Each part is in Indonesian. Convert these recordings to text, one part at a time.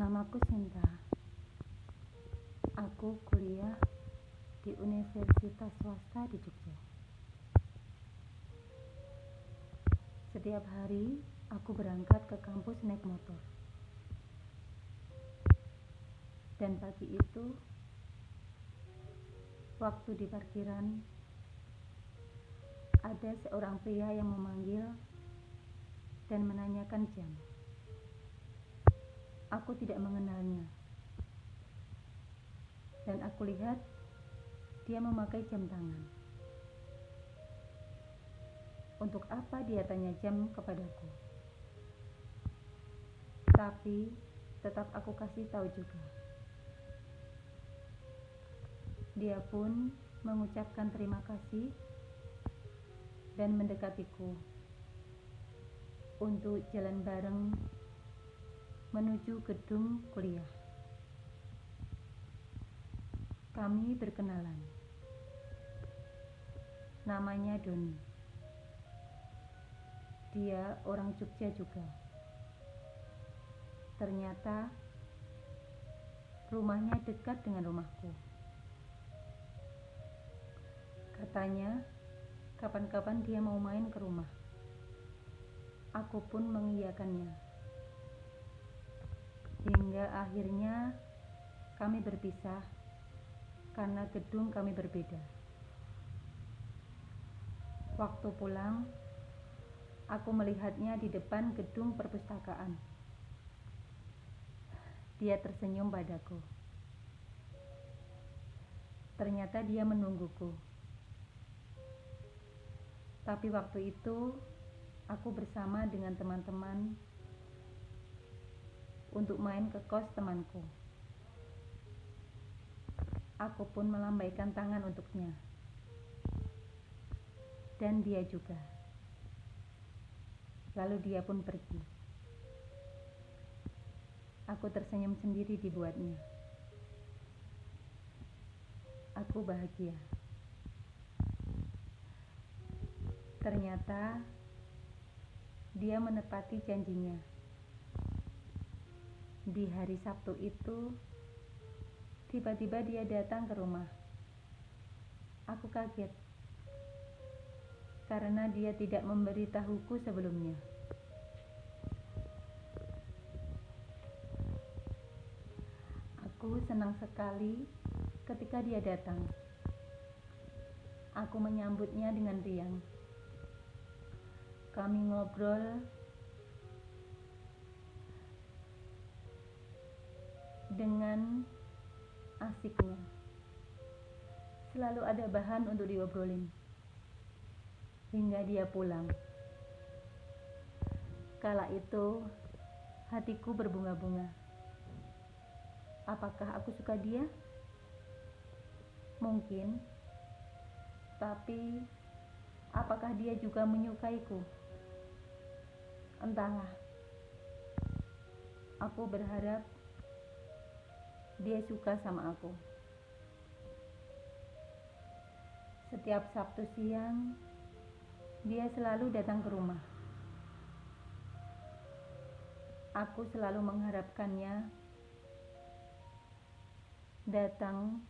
Namaku Sinta. Aku kuliah di Universitas Swasta di Jogja. Setiap hari aku berangkat ke kampus naik motor. Dan pagi itu, waktu di parkiran, ada seorang pria yang memanggil dan menanyakan jam. Aku tidak mengenalnya. Dan aku lihat dia memakai jam tangan. Untuk apa dia tanya jam kepadaku? Tapi tetap aku kasih tahu juga. Dia pun mengucapkan terima kasih dan mendekatiku untuk jalan bareng menuju gedung kuliah. Kami berkenalan. Namanya Doni. Dia orang Jogja juga. Ternyata rumahnya dekat dengan rumahku. Katanya, kapan-kapan dia mau main ke rumah. Aku pun mengiyakannya. Hingga akhirnya kami berpisah karena gedung kami berbeda. Waktu pulang, aku melihatnya di depan gedung perpustakaan. Dia tersenyum padaku. Ternyata dia menungguku. Tapi waktu itu aku bersama dengan teman-teman untuk main ke kos temanku. Aku pun melambaikan tangan untuknya. Dan dia juga. Lalu dia pun pergi. Aku tersenyum sendiri dibuatnya. Aku bahagia. Ternyata dia menepati janjinya. Di hari Sabtu itu, tiba-tiba dia datang ke rumah. Aku kaget karena dia tidak memberitahuku sebelumnya. Aku senang sekali ketika dia datang. Aku menyambutnya dengan riang. Kami ngobrol dengan asiknya. Selalu ada bahan untuk diobrolin. Hingga dia pulang. Kala itu, hatiku berbunga-bunga. Apakah aku suka dia? Mungkin. Tapi, apakah dia juga menyukaiku? Entahlah. Aku berharap dia suka sama aku. Setiap Sabtu siang, dia selalu datang ke rumah. Aku selalu mengharapkannya datang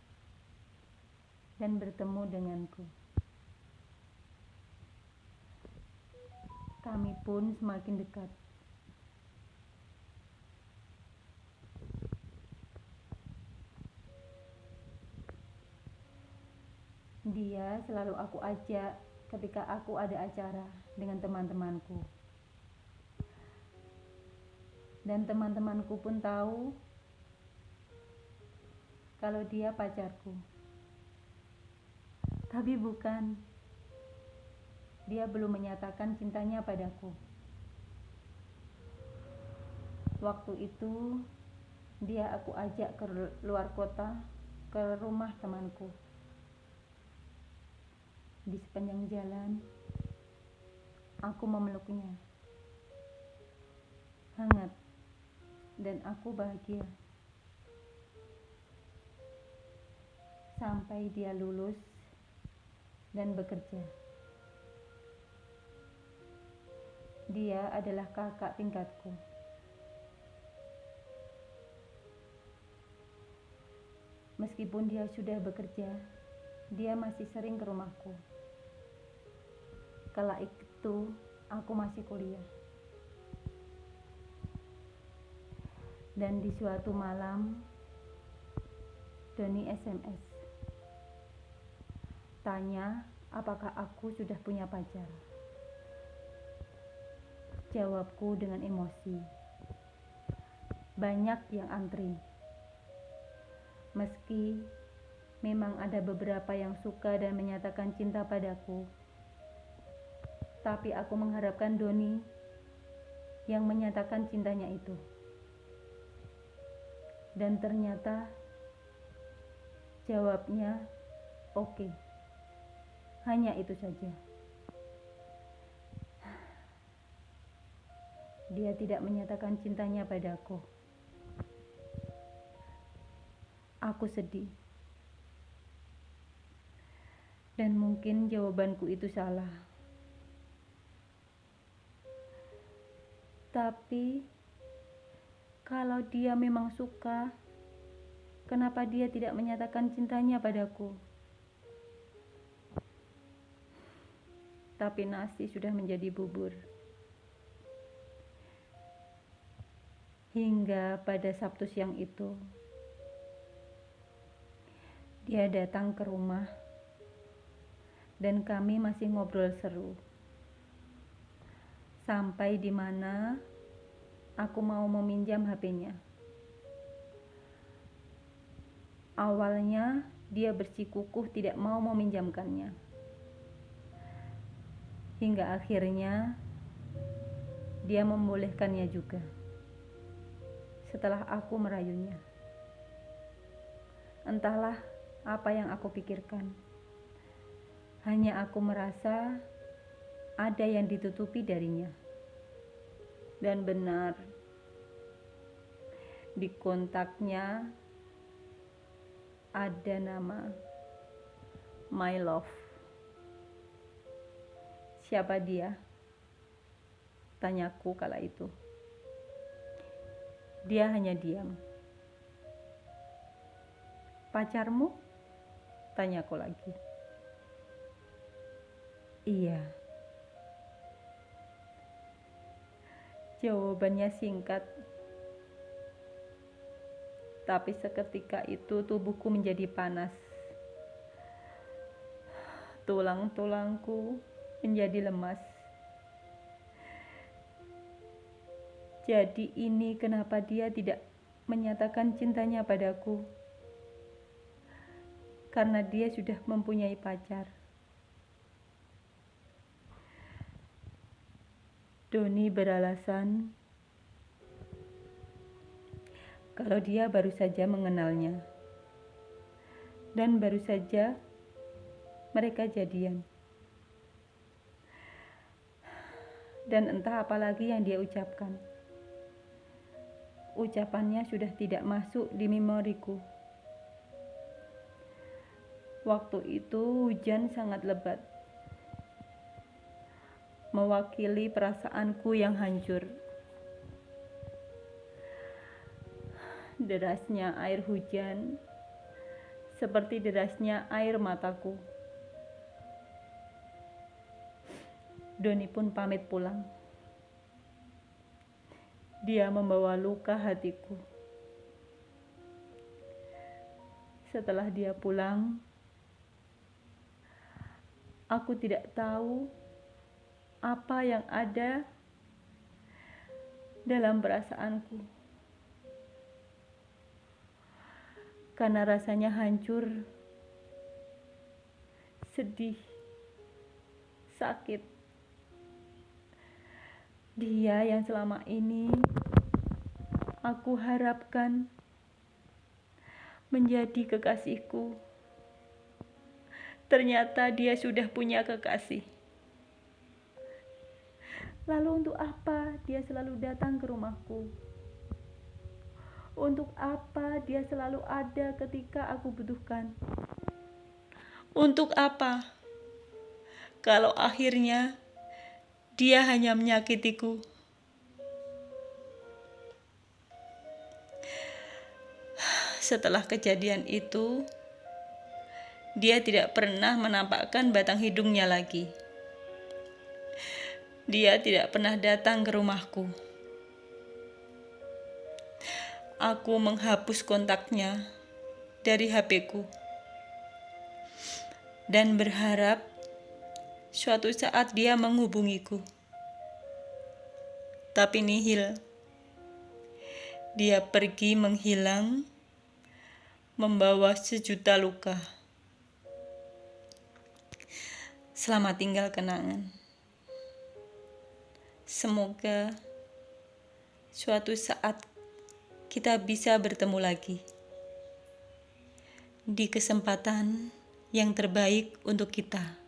dan bertemu denganku. Kami pun semakin dekat. Dia selalu aku ajak ketika aku ada acara dengan teman-temanku. Dan teman-temanku pun tahu kalau dia pacarku. Tapi bukan. Dia belum menyatakan cintanya padaku. Waktu itu, dia aku ajak ke luar kota, ke rumah temanku. Di sepanjang jalan, aku memeluknya. Hangat, dan aku bahagia. Sampai dia lulus dan bekerja. Dia adalah kakak tingkatku. Meskipun dia sudah bekerja, dia masih sering ke rumahku. Kala itu aku masih kuliah. Dan di suatu malam, Doni SMS. Tanya apakah aku sudah punya pacar. Jawabku dengan emosi. Banyak yang antri. Meski memang ada beberapa yang suka dan menyatakan cinta padaku, tapi aku mengharapkan Doni yang menyatakan cintanya itu. Dan ternyata jawabnya oke. Hanya itu saja. Dia tidak menyatakan cintanya padaku. Aku sedih. Dan mungkin jawabanku itu salah. Tapi kalau dia memang suka, kenapa dia tidak menyatakan cintanya padaku? Tapi nasi sudah menjadi bubur. Hingga pada Sabtu siang itu, dia datang ke rumah dan kami masih ngobrol seru. Sampai di mana aku mau meminjam HP-nya. Awalnya dia bersikukuh tidak mau meminjamkannya. Hingga akhirnya dia membolehkannya juga. Setelah aku merayunya. Entahlah apa yang aku pikirkan. Hanya aku merasa ada yang ditutupi darinya. Dan benar, di kontaknya ada nama My Love. Siapa dia? Tanyaku kala itu. Dia hanya diam. Pacarmu? Tanyaku lagi. Iya. Jawabannya singkat. Tapi seketika itu tubuhku menjadi panas. Tulang-tulangku menjadi lemas. Jadi ini kenapa dia tidak menyatakan cintanya padaku. Karena dia sudah mempunyai pacar. Doni beralasan kalau dia baru saja mengenalnya. Dan baru saja mereka jadian. Dan entah apa lagi yang dia ucapkan. Ucapannya sudah tidak masuk di memoriku. Waktu itu hujan sangat lebat, mewakili perasaanku yang hancur. Derasnya air hujan seperti derasnya air mataku. Doni pun pamit pulang. Dia membawa luka hatiku. Setelah dia pulang, aku tidak tahu apa yang ada dalam perasaanku. Karena rasanya hancur, sedih, sakit. Dia yang selama ini aku harapkan menjadi kekasihku. Ternyata dia sudah punya kekasih. Lalu untuk apa dia selalu datang ke rumahku? Untuk apa dia selalu ada ketika aku butuhkan? Untuk apa? Kalau akhirnya dia hanya menyakitiku. Setelah kejadian itu, dia tidak pernah menampakkan batang hidungnya lagi. Dia tidak pernah datang ke rumahku. Aku menghapus kontaknya dari HP-ku dan berharap suatu saat dia menghubungiku. Tapi nihil. Dia pergi menghilang, membawa sejuta luka. Selamat tinggal kenangan. Semoga suatu saat kita bisa bertemu lagi di kesempatan yang terbaik untuk kita.